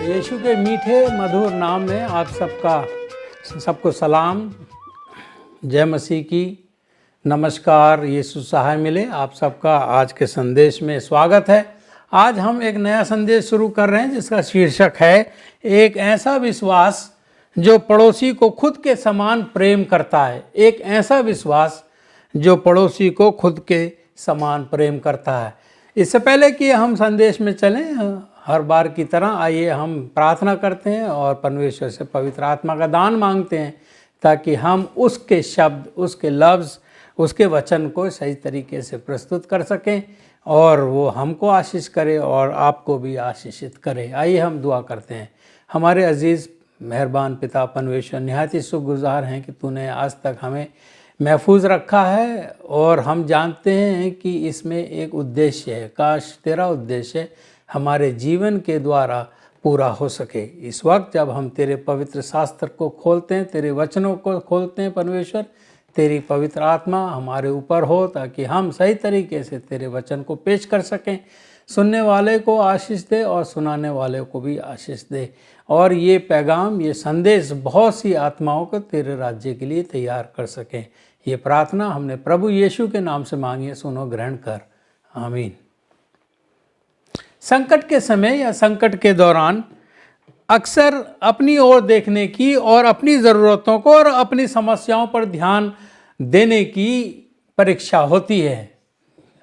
यीशु के मीठे मधुर नाम में आप सबको सलाम, जय मसीह की, नमस्कार, यीशु सहाय मिले। आप सबका आज के संदेश में स्वागत है। आज हम एक नया संदेश शुरू कर रहे हैं जिसका शीर्षक है एक ऐसा विश्वास जो पड़ोसी को खुद के समान प्रेम करता है। एक ऐसा विश्वास जो पड़ोसी को खुद के समान प्रेम करता है। इससे पहले कि हम संदेश में चलें, हर बार की तरह आइए हम प्रार्थना करते हैं और परमेश्वर से पवित्र आत्मा का दान मांगते हैं ताकि हम उसके शब्द, उसके लफ्ज़, उसके वचन को सही तरीके से प्रस्तुत कर सकें और वो हमको आशीष करे और आपको भी आशीषित करे। आइए हम दुआ करते हैं। हमारे अजीज़ मेहरबान पिता परमेश्वर, निहायत ही शुक्रगुज़ार हैं कि तूने आज तक हमें महफूज रखा है और हम जानते हैं कि इसमें एक उद्देश्य है। काश तेरा उद्देश्य हमारे जीवन के द्वारा पूरा हो सके। इस वक्त जब हम तेरे पवित्र शास्त्र को खोलते हैं, तेरे वचनों को खोलते हैं परमेश्वर, तेरी पवित्र आत्मा हमारे ऊपर हो ताकि हम सही तरीके से तेरे वचन को पेश कर सकें। सुनने वाले को आशीष दे और सुनाने वाले को भी आशीष दे और ये पैगाम, ये संदेश बहुत सी आत्माओं को तेरे राज्य के लिए तैयार कर सकें। ये प्रार्थना हमने प्रभु यीशु के नाम से मांगी है, सुनो, ग्रहण कर, आमीन। संकट के समय या संकट के दौरान अक्सर अपनी ओर देखने की और अपनी ज़रूरतों को और अपनी समस्याओं पर ध्यान देने की परीक्षा होती है।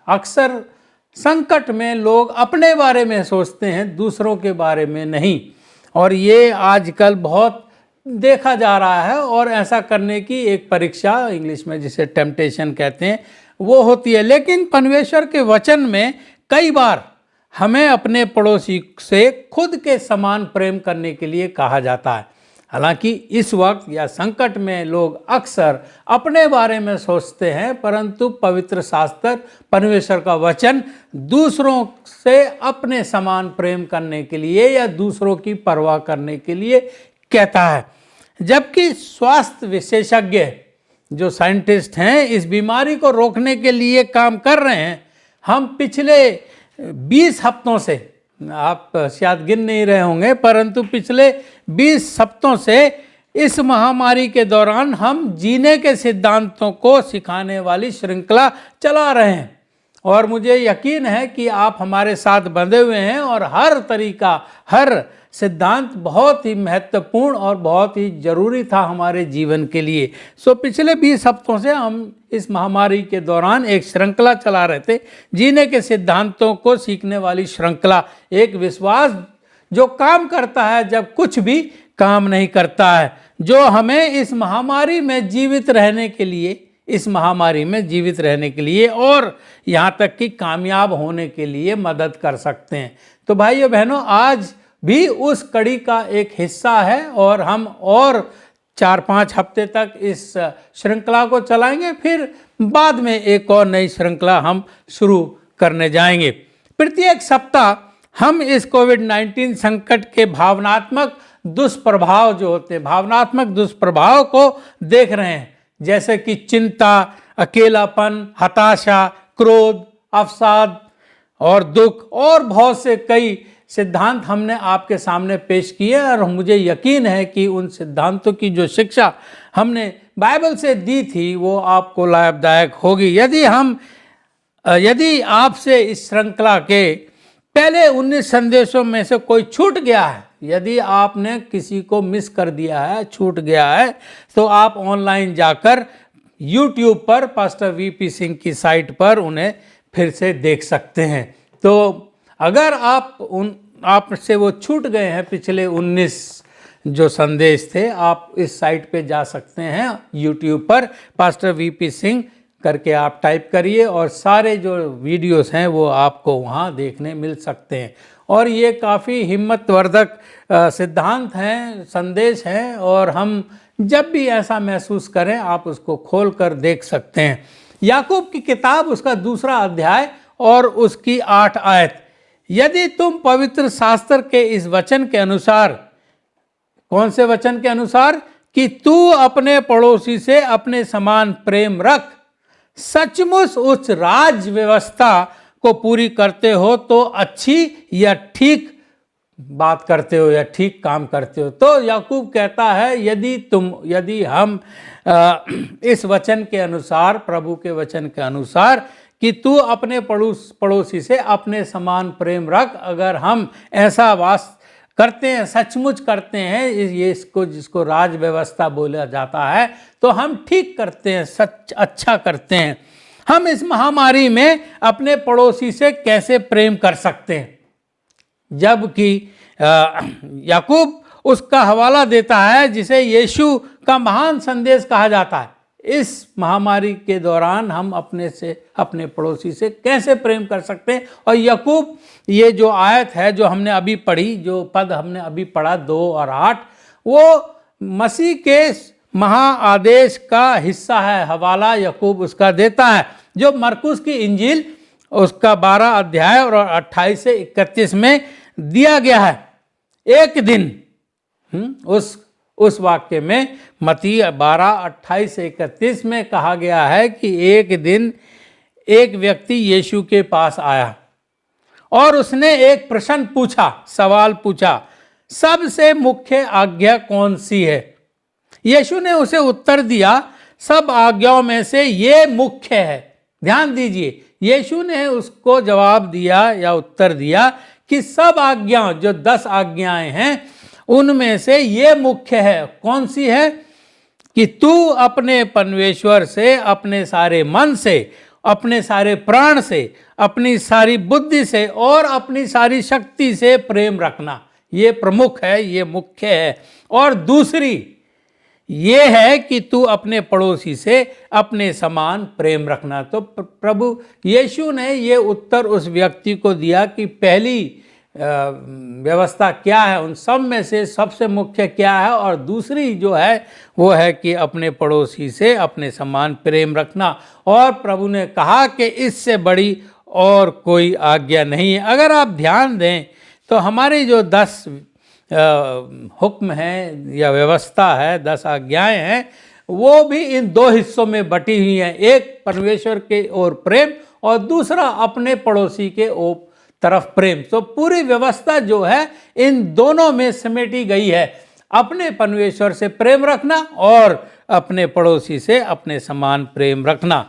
अक्सर संकट में लोग अपने बारे में सोचते हैं, दूसरों के बारे में नहीं, और ये आजकल बहुत देखा जा रहा है। और ऐसा करने की एक परीक्षा, इंग्लिश में जिसे टेम्पटेशन कहते हैं, वो होती है। लेकिन परमेश्वर के वचन में कई बार हमें अपने पड़ोसी से खुद के समान प्रेम करने के लिए कहा जाता है। हालांकि इस वक्त या संकट में लोग अक्सर अपने बारे में सोचते हैं, परंतु पवित्र शास्त्र, परमेश्वर का वचन दूसरों से अपने समान प्रेम करने के लिए या दूसरों की परवाह करने के लिए कहता है। जबकि स्वास्थ्य विशेषज्ञ जो साइंटिस्ट हैं इस बीमारी को रोकने के लिए काम कर रहे हैं। हम पिछले 20 हफ्तों से, आप शायद गिन नहीं रहे होंगे, परंतु पिछले 20 हफ्तों से इस महामारी के दौरान हम जीने के सिद्धांतों को सिखाने वाली श्रृंखला चला रहे हैं। और मुझे यकीन है कि आप हमारे साथ बंधे हुए हैं और हर तरीका, हर सिद्धांत बहुत ही महत्वपूर्ण और बहुत ही ज़रूरी था हमारे जीवन के लिए। पिछले 20 हफ्तों से हम इस महामारी के दौरान एक श्रृंखला चला रहे थे, जीने के सिद्धांतों को सीखने वाली श्रृंखला। एक विश्वास जो काम करता है जब कुछ भी काम नहीं करता है, जो हमें इस महामारी में जीवित रहने के लिए, और यहाँ तक कि कामयाब होने के लिए मदद कर सकते हैं। तो भाइयों बहनों, आज भी उस कड़ी का एक हिस्सा है और हम और 4-5 हफ्ते तक इस श्रृंखला को चलाएंगे। फिर बाद में एक और नई श्रृंखला हम शुरू करने जाएंगे। प्रत्येक सप्ताह हम इस कोविड-19 संकट के भावनात्मक दुष्प्रभाव जो होते हैं, भावनात्मक दुष्प्रभाव को देख रहे हैं, जैसे कि चिंता, अकेलापन, हताशा, क्रोध, अवसाद और दुख, और बहुत से कई सिद्धांत हमने आपके सामने पेश किए। और मुझे यकीन है कि उन सिद्धांतों की जो शिक्षा हमने बाइबल से दी थी वो आपको लाभदायक होगी। यदि आपसे इस श्रृंखला के पहले 19 संदेशों में से कोई छूट गया है, यदि आपने किसी को मिस कर दिया है, छूट गया है, तो आप ऑनलाइन जाकर YouTube पर पास्टर वीपी सिंह की साइट पर उन्हें फिर से देख सकते हैं। तो अगर आपसे वो छूट गए हैं पिछले 19 जो संदेश थे, आप इस साइट पे जा सकते हैं। YouTube पर पास्टर वीपी सिंह करके आप टाइप करिए और सारे जो वीडियोस हैं वो आपको वहाँ देखने मिल सकते हैं। और ये काफ़ी हिम्मतवर्धक सिद्धांत हैं, संदेश हैं, और हम जब भी ऐसा महसूस करें आप उसको खोल कर देख सकते हैं। याकूब की किताब, उसका 2 अध्याय और उसकी 8 आयत। यदि तुम पवित्र शास्त्र के इस वचन के अनुसार, कौन से वचन के अनुसार, कि तू अपने पड़ोसी से अपने समान प्रेम रख, सचमुच उस राज व्यवस्था को पूरी करते हो तो अच्छी या ठीक बात करते हो या ठीक काम करते हो। तो याकूब कहता है यदि हम इस वचन के अनुसार, प्रभु के वचन के अनुसार कि तू अपने पड़ोसी से अपने समान प्रेम रख, अगर हम ऐसा वास करते हैं, सचमुच करते हैं, ये इसको जिसको राज व्यवस्था बोला जाता है, तो हम ठीक करते हैं, सच अच्छा करते हैं। हम इस महामारी में अपने पड़ोसी से कैसे प्रेम कर सकते हैं, जबकि याकूब उसका हवाला देता है जिसे यीशु का महान संदेश कहा जाता है। इस महामारी के दौरान हम अपने पड़ोसी से कैसे प्रेम कर सकते हैं। और याकूब, ये जो आयत है जो हमने अभी पढ़ी, जो पद हमने अभी पढ़ा 2 और 8, वो मसीह के महा आदेश का हिस्सा है। हवाला याकूब उसका देता है जो मरकुस की इंजील उसका 12 अध्याय और 28 से 31 में दिया गया है। एक दिन उस वाक्य में मत्ती 12:28 से 31 में कहा गया है कि एक दिन एक व्यक्ति यीशु के पास आया और उसने एक प्रश्न पूछा, सवाल पूछा, सबसे मुख्य आज्ञा कौन सी है? यीशु ने उसे उत्तर दिया, सब आज्ञाओं में से ये मुख्य है। ध्यान दीजिए, यीशु ने उसको जवाब दिया या उत्तर दिया कि सब आज्ञाओं, जो 10 आज्ञाएं हैं, उनमें से ये मुख्य है। कौन सी है? कि तू अपने परमेश्वर से अपने सारे मन से, अपने सारे प्राण से, अपनी सारी बुद्धि से और अपनी सारी शक्ति से प्रेम रखना। ये प्रमुख है, ये मुख्य है। और दूसरी ये है कि तू अपने पड़ोसी से अपने समान प्रेम रखना। तो प्रभु यीशु ने ये उत्तर उस व्यक्ति को दिया कि पहली व्यवस्था क्या है, उन सब में से सबसे मुख्य क्या है, और दूसरी जो है वो है कि अपने पड़ोसी से अपने समान प्रेम रखना। और प्रभु ने कहा कि इससे बड़ी और कोई आज्ञा नहीं है। अगर आप ध्यान दें तो हमारी जो 10 हुक्म हैं या व्यवस्था है, 10 आज्ञाएं हैं, वो भी इन 2 हिस्सों में बटी हुई हैं। एक परमेश्वर के ओर प्रेम और दूसरा अपने पड़ोसी के ओर तरफ प्रेम। तो पूरी व्यवस्था जो है इन दोनों में समेटी गई है, अपने परमेश्वर से प्रेम रखना और अपने पड़ोसी से अपने समान प्रेम रखना।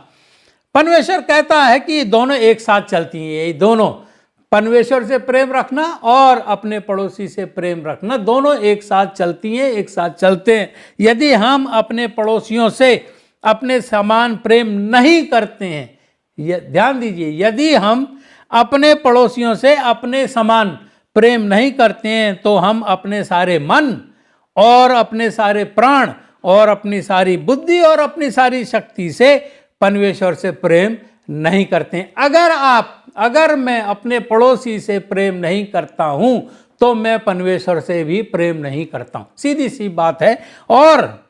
परमेश्वर कहता है कि ये दोनों एक साथ चलती हैं। ये दोनों, परमेश्वर से प्रेम रखना और अपने पड़ोसी से प्रेम रखना, दोनों एक साथ चलती हैं, एक साथ चलते हैं। यदि हम अपने पड़ोसियों से अपने समान प्रेम नहीं करते हैं, ध्यान दीजिए, यदि हम अपने पड़ोसियों से अपने समान प्रेम नहीं करते हैं, तो हम अपने सारे मन और अपने सारे प्राण और अपनी सारी बुद्धि और अपनी सारी शक्ति से परमेश्वर से प्रेम नहीं करते हैं। अगर मैं अपने पड़ोसी से प्रेम नहीं करता हूं, तो मैं परमेश्वर से भी प्रेम नहीं करता हूं। सीधी सी बात है। और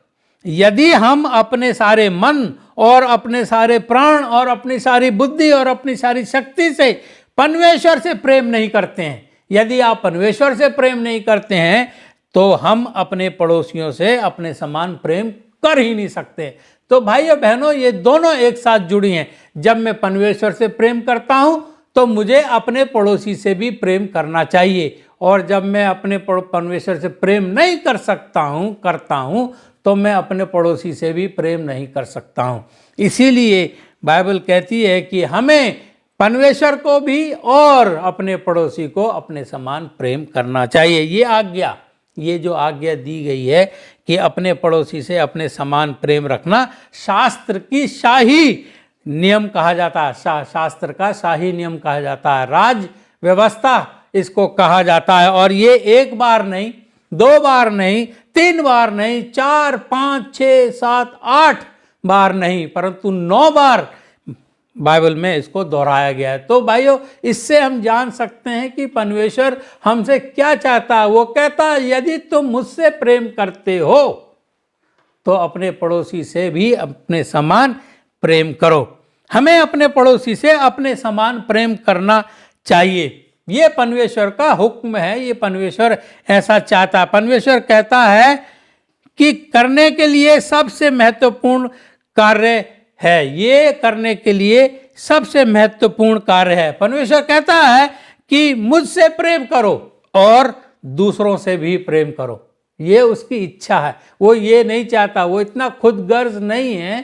यदि हम अपने सारे मन और अपने सारे प्राण और अपनी सारी बुद्धि और अपनी सारी शक्ति से परमेश्वर से प्रेम नहीं करते हैं, यदि आप परमेश्वर से प्रेम नहीं करते हैं, तो हम अपने पड़ोसियों से अपने समान प्रेम कर ही नहीं सकते। तो भाइयों बहनों, ये दोनों एक साथ जुड़ी हैं। जब मैं परमेश्वर से प्रेम करता हूं, तो मुझे अपने पड़ोसी से भी प्रेम करना चाहिए। और जब मैं अपने परमेश्वर से प्रेम नहीं करता हूं, तो मैं अपने पड़ोसी से भी प्रेम नहीं कर सकता हूं। इसीलिए बाइबल कहती है कि हमें परमेश्वर को भी और अपने पड़ोसी को अपने समान प्रेम करना चाहिए। ये जो आज्ञा दी गई है कि अपने पड़ोसी से अपने समान प्रेम रखना, शास्त्र की शाही नियम कहा जाता है। शास्त्र का शाही नियम कहा जाता है, राज व्यवस्था इसको कहा जाता है। और ये 1 बार नहीं, 2 बार नहीं, 3 बार नहीं, 4, 5, 6, 7, 8 बार नहीं, परंतु 9 बार बाइबल में इसको दोहराया गया है। तो भाइयों, इससे हम जान सकते हैं कि परमेश्वर हमसे क्या चाहता है। वो कहता है, यदि तुम मुझसे प्रेम करते हो तो अपने पड़ोसी से भी अपने समान प्रेम करो। हमें अपने पड़ोसी से अपने समान प्रेम करना चाहिए। ये परमेश्वर का हुक्म है, ये परमेश्वर ऐसा चाहता है। परमेश्वर कहता है कि करने के लिए सबसे महत्वपूर्ण कार्य है, ये करने के लिए सबसे महत्वपूर्ण कार्य है। परमेश्वर कहता है कि मुझसे प्रेम करो और दूसरों से भी प्रेम करो। ये उसकी इच्छा है, वो ये नहीं चाहता, वो इतना खुदगर्ज नहीं है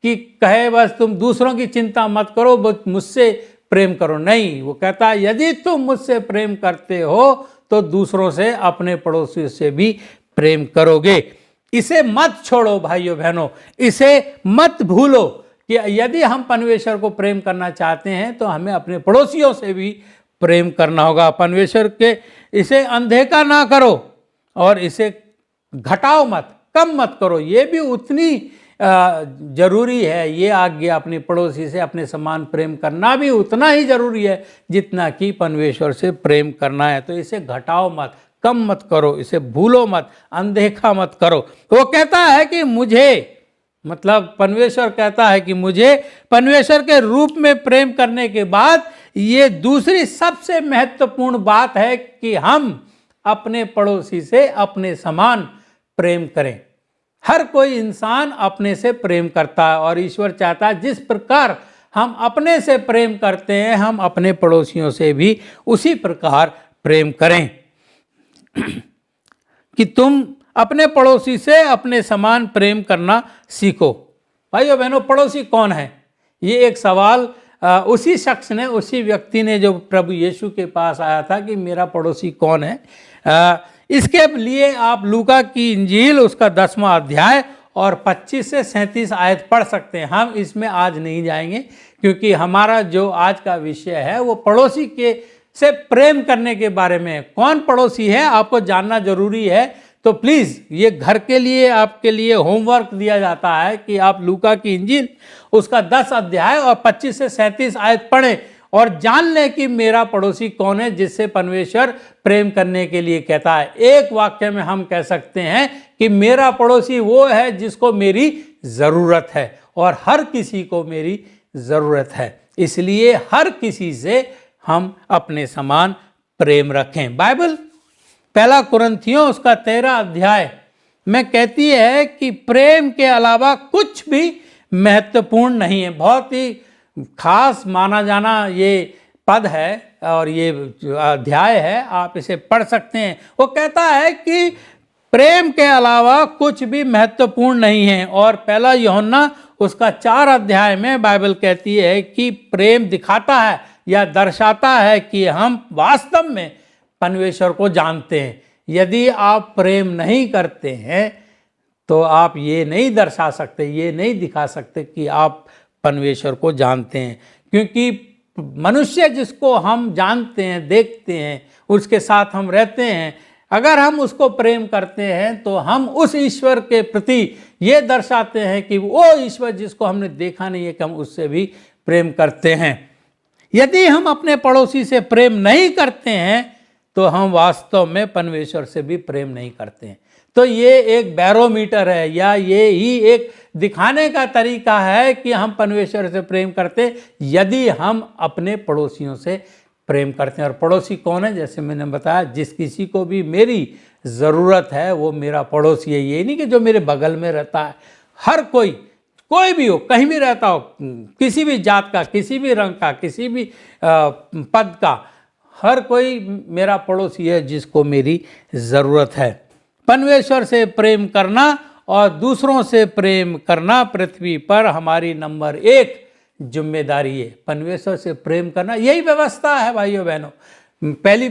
कि कहे बस तुम दूसरों की चिंता मत करो, बस मुझसे प्रेम करो। नहीं, वो कहता है यदि तुम मुझसे प्रेम करते हो तो दूसरों से, अपने पड़ोसियों से भी प्रेम करोगे। इसे मत छोड़ो भाइयों बहनों, इसे मत भूलो कि यदि हम परमेश्वर को प्रेम करना चाहते हैं तो हमें अपने पड़ोसियों से भी प्रेम करना होगा। परमेश्वर के इसे अनदेखा ना करो और इसे घटाओ मत, कम मत करो। ये भी उतनी जरूरी है, ये आज्ञा अपने पड़ोसी से अपने समान प्रेम करना भी उतना ही जरूरी है जितना कि परमेश्वर से प्रेम करना है। तो इसे घटाओ मत, कम मत करो, इसे भूलो मत, अनदेखा मत करो। वो कहता है कि मुझे, मतलब परमेश्वर कहता है कि मुझे परमेश्वर के रूप में प्रेम करने के बाद ये दूसरी सबसे महत्वपूर्ण बात है कि हम अपने पड़ोसी से अपने समान प्रेम करें। हर कोई इंसान अपने से प्रेम करता है और ईश्वर चाहता है जिस प्रकार हम अपने से प्रेम करते हैं हम अपने पड़ोसियों से भी उसी प्रकार प्रेम करें। कि तुम अपने पड़ोसी से अपने समान प्रेम करना सीखो। भाइयों बहनों, पड़ोसी कौन है? ये एक सवाल उसी शख्स ने, उसी व्यक्ति ने जो प्रभु यीशु के पास आया था कि मेरा पड़ोसी कौन है। इसके लिए आप लूका की इंजील उसका 10वां अध्याय और 25 से 37 आयत पढ़ सकते हैं। हम इसमें आज नहीं जाएंगे क्योंकि हमारा जो आज का विषय है वो पड़ोसी के से प्रेम करने के बारे में। कौन पड़ोसी है आपको जानना जरूरी है। तो प्लीज़ ये घर के लिए आपके लिए होमवर्क दिया जाता है कि आप लूका की इंजील उसका 10 अध्याय और 25 से 37 आयत पढ़ें और जान लें कि मेरा पड़ोसी कौन है जिससे परमेश्वर प्रेम करने के लिए कहता है। एक वाक्य में हम कह सकते हैं कि मेरा पड़ोसी वो है जिसको मेरी ज़रूरत है और हर किसी को मेरी ज़रूरत है। इसलिए हर किसी से हम अपने समान प्रेम रखें। बाइबल 1 कुरिन्थियों उसका 13 अध्याय में कहती है कि प्रेम के अलावा कुछ भी महत्वपूर्ण नहीं है। बहुत ही खास माना जाना ये पद है और ये अध्याय है, आप इसे पढ़ सकते हैं। वो कहता है कि प्रेम के अलावा कुछ भी महत्वपूर्ण नहीं है। और 1 यूहन्ना उसका 4 अध्याय में बाइबल कहती है कि प्रेम दिखाता है या दर्शाता है कि हम वास्तव में परमेश्वर को जानते हैं। यदि आप प्रेम नहीं करते हैं तो आप ये नहीं दर्शा सकते, ये नहीं दिखा सकते कि आप परमेश्वर को जानते हैं। क्योंकि मनुष्य जिसको हम जानते हैं, देखते हैं, उसके साथ हम रहते हैं, अगर हम उसको प्रेम करते हैं तो हम उस ईश्वर के प्रति ये दर्शाते हैं कि वो ईश्वर जिसको हमने देखा नहीं है कि हम उससे भी प्रेम करते हैं। यदि हम अपने पड़ोसी से प्रेम नहीं करते हैं तो हम वास्तव में परमेश्वर से भी प्रेम नहीं करते हैं। तो ये एक बैरोमीटर है या ये ही एक दिखाने का तरीका है कि हम परमेश्वर से प्रेम करते हैं यदि हम अपने पड़ोसियों से प्रेम करते हैं। और पड़ोसी कौन है? जैसे मैंने बताया, जिस किसी को भी मेरी ज़रूरत है वो मेरा पड़ोसी है। ये नहीं कि जो मेरे बगल में रहता है। हर कोई भी हो, कहीं भी रहता हो, किसी भी जात का, किसी भी रंग का, किसी भी पद का, हर कोई मेरा पड़ोसी है जिसको मेरी ज़रूरत है। परमेश्वर से प्रेम करना और दूसरों से प्रेम करना पृथ्वी पर हमारी नंबर 1 जिम्मेदारी है। परमेश्वर से प्रेम करना यही व्यवस्था है भाइयों बहनों। पहली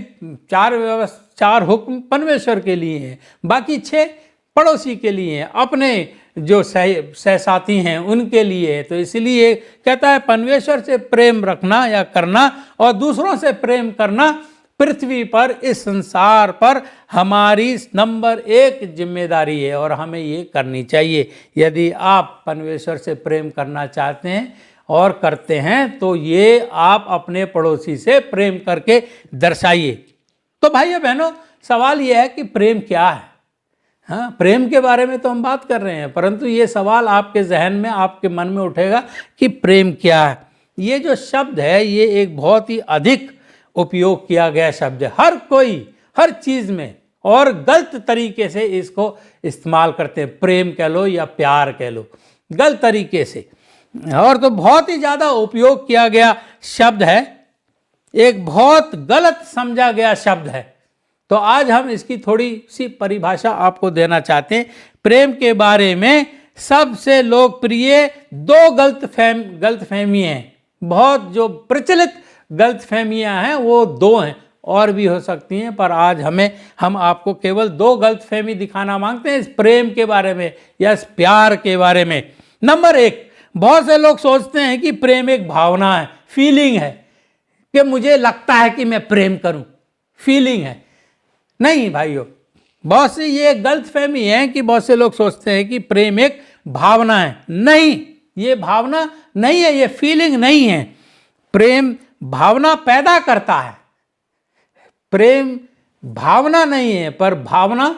4 हुक्म परमेश्वर के लिए हैं, बाकी 6 पड़ोसी के लिए हैं, अपने जो सहसाथी हैं उनके लिए है। तो इसलिए कहता है परमेश्वर से प्रेम रखना या करना और दूसरों से प्रेम करना पृथ्वी पर, इस संसार पर हमारी नंबर 1 जिम्मेदारी है और हमें ये करनी चाहिए। यदि आप परमेश्वर से प्रेम करना चाहते हैं और करते हैं तो ये आप अपने पड़ोसी से प्रेम करके दर्शाइए। तो भाइयों बहनों, सवाल यह है कि प्रेम क्या है? हाँ, प्रेम के बारे में तो हम बात कर रहे हैं, परंतु ये सवाल आपके जहन में, आपके मन में उठेगा कि प्रेम क्या है। ये जो शब्द है ये एक बहुत ही अधिक उपयोग किया गया शब्द है। हर कोई हर चीज़ में और गलत तरीके से इसको इस्तेमाल करते हैं। प्रेम कह लो या प्यार कह लो, गलत तरीके से, और तो बहुत ही ज़्यादा उपयोग किया गया शब्द है। एक बहुत गलत समझा गया शब्द है। तो आज हम इसकी थोड़ी सी परिभाषा आपको देना चाहते हैं। प्रेम के बारे में सबसे लोकप्रिय दो गलतफहमी हैं, बहुत जो प्रचलित गलतफहमियां हैं वो दो हैं, और भी हो सकती हैं, पर आज हम आपको केवल दो गलतफहमी दिखाना मांगते हैं इस प्रेम के बारे में या इस प्यार के बारे में। नंबर एक, बहुत से लोग सोचते हैं कि प्रेम एक भावना है, फीलिंग है, कि मुझे लगता है कि मैं प्रेम करूं, फीलिंग है। नहीं भाइयों, बहुत सी ये गलतफहमी है कि बहुत से लोग सोचते हैं कि प्रेम एक भावना है। नहीं, ये भावना नहीं है, ये फीलिंग नहीं है। प्रेम भावना पैदा करता है, प्रेम भावना नहीं है पर भावना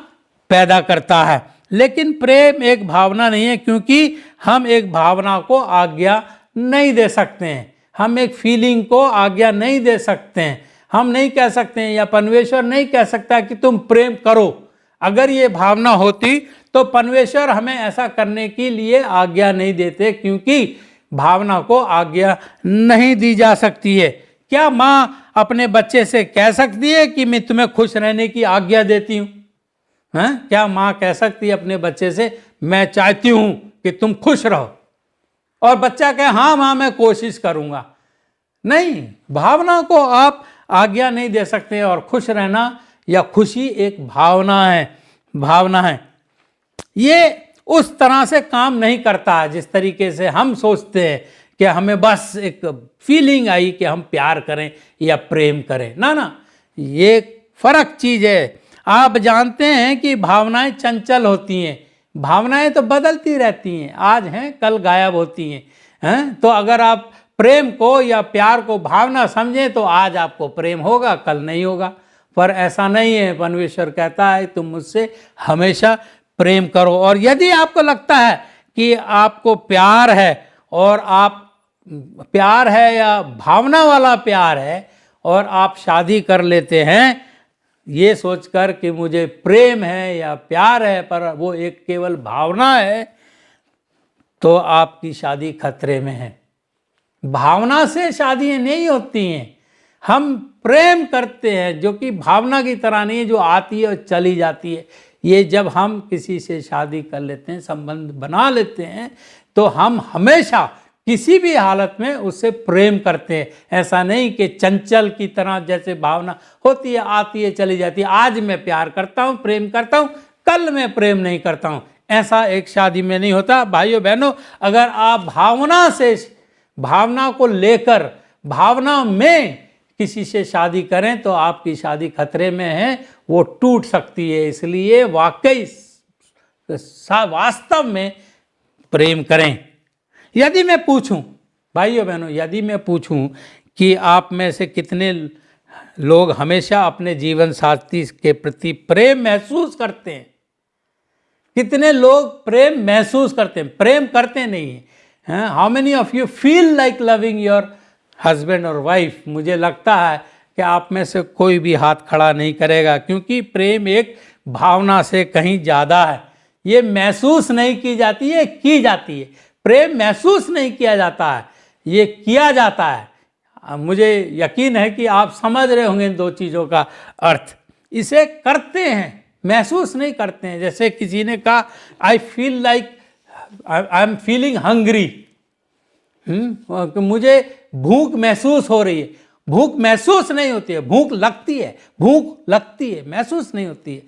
पैदा करता है। लेकिन प्रेम एक भावना नहीं है, क्योंकि हम एक भावना को आज्ञा नहीं दे सकते हैं, हम एक फीलिंग को आज्ञा नहीं दे सकते हैं। हम नहीं कह सकते हैं या परमेश्वर नहीं कह सकता कि तुम प्रेम करो। अगर ये भावना होती तो परमेश्वर हमें ऐसा करने के लिए आज्ञा नहीं देते, क्योंकि भावना को आज्ञा नहीं दी जा सकती है। क्या माँ अपने बच्चे से कह सकती है कि मैं तुम्हें खुश रहने की आज्ञा देती हूँ? क्या माँ कह सकती है अपने बच्चे से मैं चाहती हूँ कि तुम खुश रहो, और बच्चा कहे हाँ माँ मैं कोशिश करूँगा? नहीं, भावना को आप आज्ञा नहीं दे सकते। और खुश रहना या खुशी एक भावना है। ये उस तरह से काम नहीं करता है जिस तरीके से हम सोचते हैं कि हमें बस एक फीलिंग आई कि हम प्यार करें या प्रेम करें। ना, ये फर्क चीज़ है। आप जानते हैं कि भावनाएं चंचल होती हैं, भावनाएं तो बदलती रहती हैं, आज हैं कल गायब होती हैं। तो अगर आप प्रेम को या प्यार को भावना समझें तो आज आपको प्रेम होगा, कल नहीं होगा। पर ऐसा नहीं है, परमेश्वर कहता है तुम मुझसे हमेशा प्रेम करो। और यदि आपको लगता है कि आपको प्यार है, और आप प्यार है या भावना वाला प्यार है, और आप शादी कर लेते हैं ये सोचकर कि मुझे प्रेम है या प्यार है, पर वो एक केवल भावना है, तो आपकी शादी खतरे में है। भावना से शादियां नहीं होती हैं, हम प्रेम करते हैं जो कि भावना की तरह नहीं है, जो आती है और चली जाती है। ये जब हम किसी से शादी कर लेते हैं, संबंध बना लेते हैं, तो हम हमेशा किसी भी हालत में उससे प्रेम करते हैं। ऐसा नहीं कि चंचल की तरह जैसे भावना होती है, आती है चली जाती है। आज मैं प्यार करता हूँ, प्रेम करता हूँ, कल मैं प्रेम नहीं करता हूँ, ऐसा एक शादी में नहीं होता। भाइयों बहनों, अगर आप भावना को लेकर भावना में किसी से शादी करें तो आपकी शादी खतरे में है, वो टूट सकती है। इसलिए वास्तव में प्रेम करें। यदि मैं पूछूं, भाइयों बहनों, यदि मैं पूछूं कि आप में से कितने लोग हमेशा अपने जीवन साथी के प्रति प्रेम महसूस करते हैं, कितने लोग प्रेम महसूस करते हैं, प्रेम करते नहीं हैं? How many of you feel like loving your husband और वाइफ? मुझे लगता है कि आप में से कोई भी हाथ खड़ा नहीं करेगा, क्योंकि प्रेम एक भावना से कहीं ज़्यादा है। ये महसूस नहीं की जाती है, की जाती है। प्रेम महसूस नहीं किया जाता है, ये किया जाता है। मुझे यकीन है कि आप समझ रहे होंगे इन दो चीज़ों का अर्थ। इसे करते हैं, महसूस नहीं करते हैं। जैसे किसी ने कहा I feel like I am feeling hungry, मुझे भूख महसूस हो रही है। भूख महसूस नहीं होती है, भूख लगती है, महसूस नहीं होती है।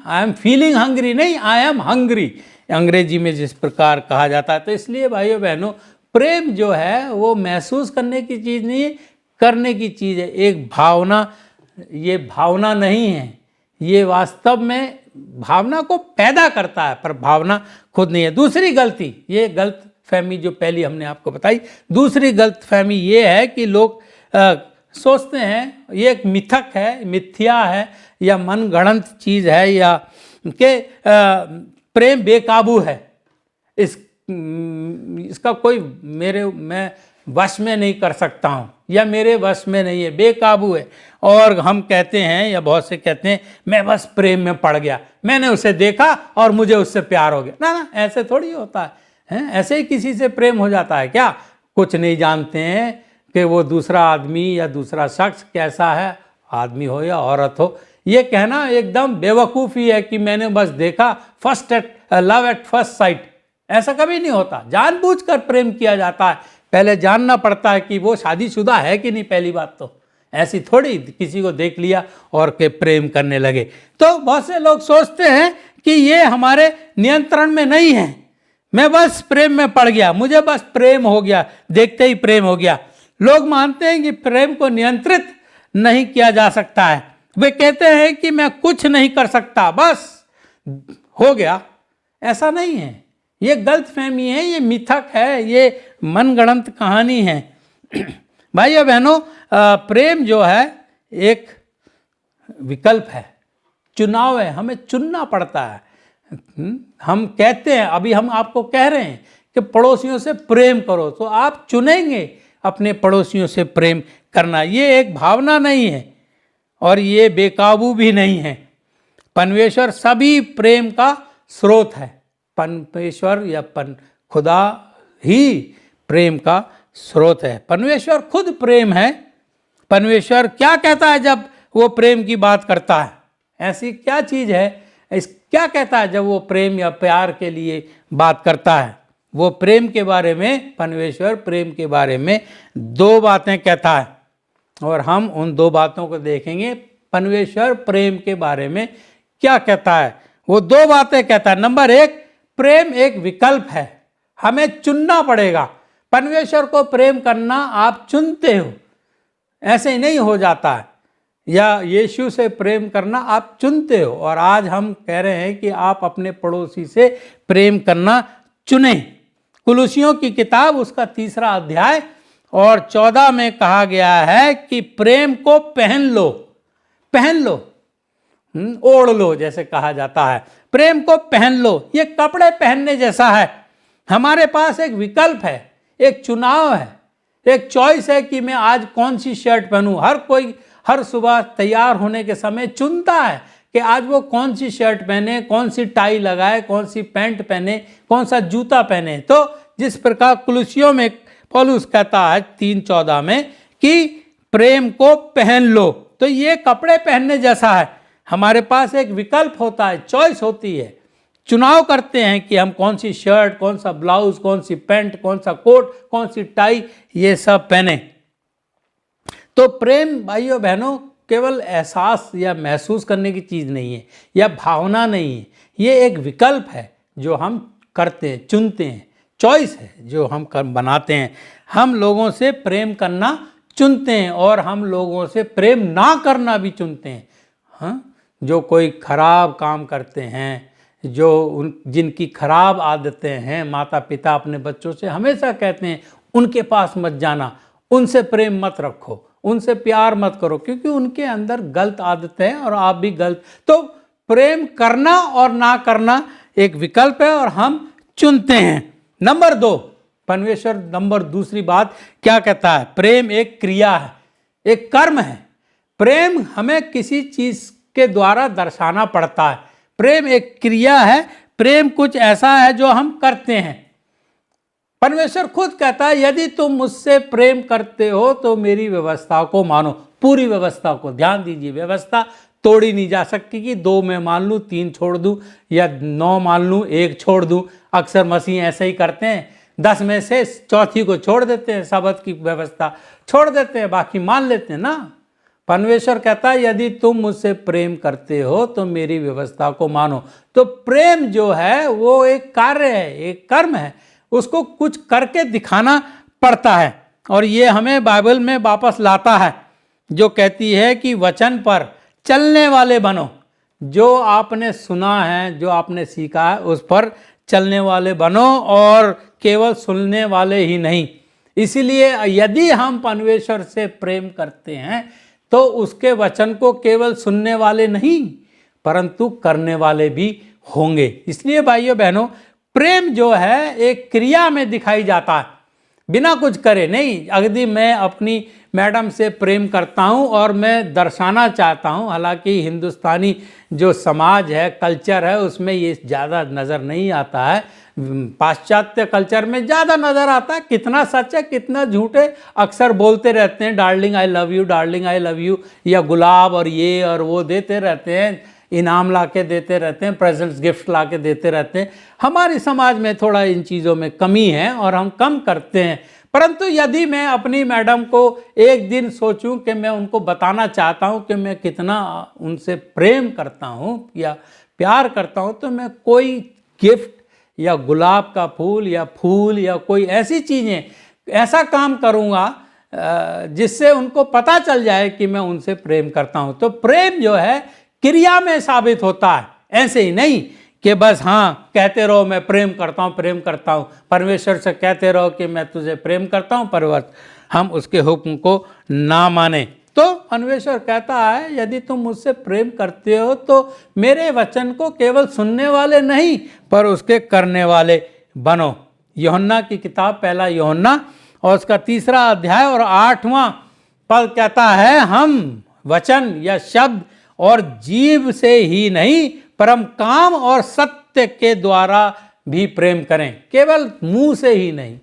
आई एम फीलिंग हंग्री नहीं, आई एम हंग्री अंग्रेजी में जिस प्रकार कहा जाता है। तो इसलिए भाइयों बहनों, प्रेम जो है वो महसूस करने की चीज़ नहीं है, करने की चीज़ है। एक भावना, ये भावना नहीं है, ये वास्तव में भावना को पैदा करता है पर भावना खुद नहीं है। दूसरी गलती, ये गलत फहमी जो पहली हमने आपको बताई, दूसरी गलत फहमी ये है कि लोग सोचते हैं ये एक मिथक है, मिथ्या है या मनगढ़ंत चीज़ है, या कि प्रेम बेकाबू है, इसका कोई मैं वश में नहीं कर सकता हूँ, या मेरे वश में नहीं है, बेकाबू है। और हम कहते हैं या बहुत से कहते हैं मैं बस प्रेम में पड़ गया, मैंने उसे देखा और मुझे उससे प्यार हो गया। ना, ऐसे थोड़ी होता है। ऐसे ही किसी से प्रेम हो जाता है क्या? कुछ नहीं जानते हैं कि वो दूसरा आदमी या दूसरा शख्स कैसा है, आदमी हो या औरत हो, ये कहना एकदम बेवकूफ़ी है कि मैंने बस देखा लव एट फर्स्ट साइट। ऐसा कभी नहीं होता। जानबूझकर प्रेम किया जाता है। पहले जानना पड़ता है कि वो शादीशुदा है कि नहीं। पहली बात तो ऐसी थोड़ी किसी को देख लिया और के प्रेम करने लगे। तो बहुत से लोग सोचते हैं कि ये हमारे नियंत्रण में नहीं है, मैं बस प्रेम में पड़ गया, मुझे बस प्रेम हो गया, देखते ही प्रेम हो गया। लोग मानते हैं कि प्रेम को नियंत्रित नहीं किया जा सकता है। वे कहते हैं कि मैं कुछ नहीं कर सकता, बस हो गया। ऐसा नहीं है, ये गलतफहमी है, ये मिथक है, ये मनगढ़ंत कहानी है। भाइयों बहनों, प्रेम जो है एक विकल्प है, चुनाव है, हमें चुनना पड़ता है। हम कहते हैं, अभी हम आपको कह रहे हैं कि पड़ोसियों से प्रेम करो, तो आप चुनेंगे अपने पड़ोसियों से प्रेम करना। ये एक भावना नहीं है और ये बेकाबू भी नहीं है। परमेश्वर सभी प्रेम का स्रोत है। परमेश्वर या खुदा ही प्रेम का स्रोत है। परमेश्वर खुद प्रेम है। परमेश्वर क्या कहता है जब वो प्रेम की बात करता है? ऐसी क्या चीज़ है, क्या कहता है जब वो प्रेम या प्यार के लिए बात करता है? वो प्रेम के बारे में, परमेश्वर प्रेम के बारे में 2 बातें कहता है और हम उन 2 बातों को देखेंगे। परमेश्वर प्रेम के बारे में क्या कहता है? वो 2 बातें कहता है। नंबर 1, प्रेम एक विकल्प है, हमें चुनना पड़ेगा। परमेश्वर को प्रेम करना आप चुनते हो, ऐसे ही नहीं हो जाता है। या यीशु से प्रेम करना आप चुनते हो। और आज हम कह रहे हैं कि आप अपने पड़ोसी से प्रेम करना चुने। कुलुसियों की किताब उसका 3रा अध्याय और 14 में कहा गया है कि प्रेम को पहन लो, पहन लो, ओढ़ लो जैसे कहा जाता है। प्रेम को पहन लो, ये कपड़े पहनने जैसा है। हमारे पास एक विकल्प है, एक चुनाव है, एक चॉइस है कि मैं आज कौन सी शर्ट पहनूं। हर कोई हर सुबह तैयार होने के समय चुनता है कि आज वो कौन सी शर्ट पहने, कौन सी टाई लगाए, कौन सी पैंट पहने, कौन सा जूता पहने। तो जिस प्रकार कुलुसियों में पौलुस कहता है 3:14 में कि प्रेम को पहन लो, तो ये कपड़े पहनने जैसा है। हमारे पास एक विकल्प होता है, चॉइस होती है, चुनाव करते हैं कि हम कौन सी शर्ट, कौन सा ब्लाउज, कौन सी पैंट, कौन सा कोट, कौन सी टाई, ये सब पहने। तो प्रेम भाइयों बहनों केवल एहसास या महसूस करने की चीज़ नहीं है या भावना नहीं है, ये एक विकल्प है जो हम करते हैं, चुनते हैं, चॉइस है जो हम बनाते हैं। हम लोगों से प्रेम करना चुनते हैं और हम लोगों से प्रेम ना करना भी चुनते हैं। हाँ, जो कोई खराब काम करते हैं, जो जिनकी खराब आदतें हैं, माता पिता अपने बच्चों से हमेशा कहते हैं उनके पास मत जाना, उनसे प्रेम मत रखो, उनसे प्यार मत करो, क्योंकि उनके अंदर गलत आदतें हैं और आप भी गलत। तो प्रेम करना और ना करना एक विकल्प है और हम चुनते हैं। नंबर 2, परमेश्वर दूसरी बात क्या कहता है? प्रेम एक क्रिया है, एक कर्म है। प्रेम हमें किसी चीज के द्वारा दर्शाना पड़ता है। प्रेम एक क्रिया है, प्रेम कुछ ऐसा है जो हम करते हैं। परमेश्वर खुद कहता है यदि तुम मुझसे प्रेम करते हो तो मेरी व्यवस्था को मानो, पूरी व्यवस्था को। ध्यान दीजिए, व्यवस्था तोड़ी नहीं जा सकती कि 2 मैं मान लूँ, 3 छोड़ दूँ, या 9 मान लूँ, 1 छोड़ दूँ। अक्सर मसीह ऐसे ही करते हैं, 10 में से चौथी को छोड़ देते हैं, शबत की व्यवस्था छोड़ देते हैं, बाकी मान लेते हैं ना। परमेश्वर कहता है यदि तुम मुझसे प्रेम करते हो तो मेरी व्यवस्था को मानो। तो प्रेम जो है वो एक कार्य है, एक कर्म है, उसको कुछ करके दिखाना पड़ता है। और ये हमें बाइबल में वापस लाता है जो कहती है कि वचन पर चलने वाले बनो। जो आपने सुना है, जो आपने सीखा है, उस पर चलने वाले बनो और केवल सुनने वाले ही नहीं। इसीलिए यदि हम परमेश्वर से प्रेम करते हैं तो उसके वचन को केवल सुनने वाले नहीं परंतु करने वाले भी होंगे। इसलिए भाइयों बहनों, प्रेम जो है एक क्रिया में दिखाई जाता है, बिना कुछ करे नहीं। यदि मैं अपनी मैडम से प्रेम करता हूं और मैं दर्शाना चाहता हूं, हालांकि हिंदुस्तानी जो समाज है, कल्चर है, उसमें ये ज़्यादा नज़र नहीं आता है। पाश्चात्य कल्चर में ज़्यादा नज़र आता है। कितना सच है कितना झूठ है, अक्सर बोलते रहते हैं darling I love you, darling I love you, या गुलाब और ये और वो देते रहते हैं, इनाम ला के देते रहते हैं, प्रेजेंट्स गिफ्ट ला के देते रहते हैं। हमारे समाज में थोड़ा इन चीज़ों में कमी है और हम कम करते हैं। परंतु यदि मैं अपनी मैडम को एक दिन सोचूं कि मैं उनको बताना चाहता हूं कि मैं कितना उनसे प्रेम करता हूं या प्यार करता हूं, तो मैं कोई गिफ्ट या गुलाब का फूल या कोई ऐसी चीज़ें, ऐसा काम करूंगा जिससे उनको पता चल जाए कि मैं उनसे प्रेम करता हूं। तो प्रेम जो है क्रिया में साबित होता है, ऐसे ही नहीं कि बस हाँ कहते रहो मैं प्रेम करता हूँ। परमेश्वर से कहते रहो कि मैं तुझे प्रेम करता हूँ, पर हम उसके हुक्म को ना माने। तो परमेश्वर कहता है यदि तुम मुझसे प्रेम करते हो तो मेरे वचन को केवल सुनने वाले नहीं पर उसके करने वाले बनो। यूहन्ना की किताब, पहला यूहन्ना और उसका 3 अध्याय और 8वां पद कहता है, हम वचन या शब्द और जीव से ही नहीं परम काम और सत्य के द्वारा भी प्रेम करें। केवल मुंह से ही नहीं,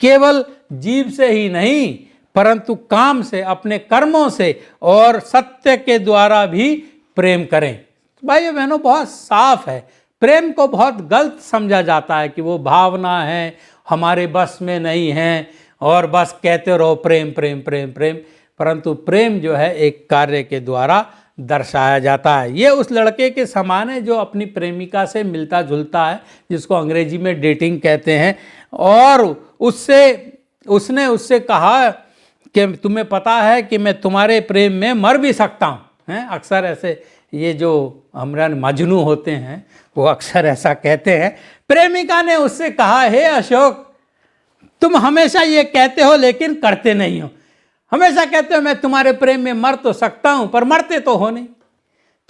केवल जीव से ही नहीं, परंतु काम से, अपने कर्मों से और सत्य के द्वारा भी प्रेम करें। भाइयों बहनों, बहुत साफ है। प्रेम को बहुत गलत समझा जाता है कि वो भावना है, हमारे बस में नहीं है और बस कहते रहो प्रेम प्रेम प्रेम प्रेम। परंतु प्रेम जो है एक कार्य के द्वारा दर्शाया जाता है। ये उस लड़के के समान है जो अपनी प्रेमिका से मिलता जुलता है, जिसको अंग्रेजी में डेटिंग कहते हैं, और उसने उससे कहा कि तुम्हें पता है कि मैं तुम्हारे प्रेम में मर भी सकता हूँ। हैं, अक्सर ऐसे ये जो हमरा मजनू होते हैं वो अक्सर ऐसा कहते हैं। प्रेमिका ने उससे कहा, हे अशोक, तुम हमेशा ये कहते हो लेकिन करते नहीं हो। हमेशा कहते हो मैं तुम्हारे प्रेम में मर तो सकता हूं पर मरते तो हो नहीं।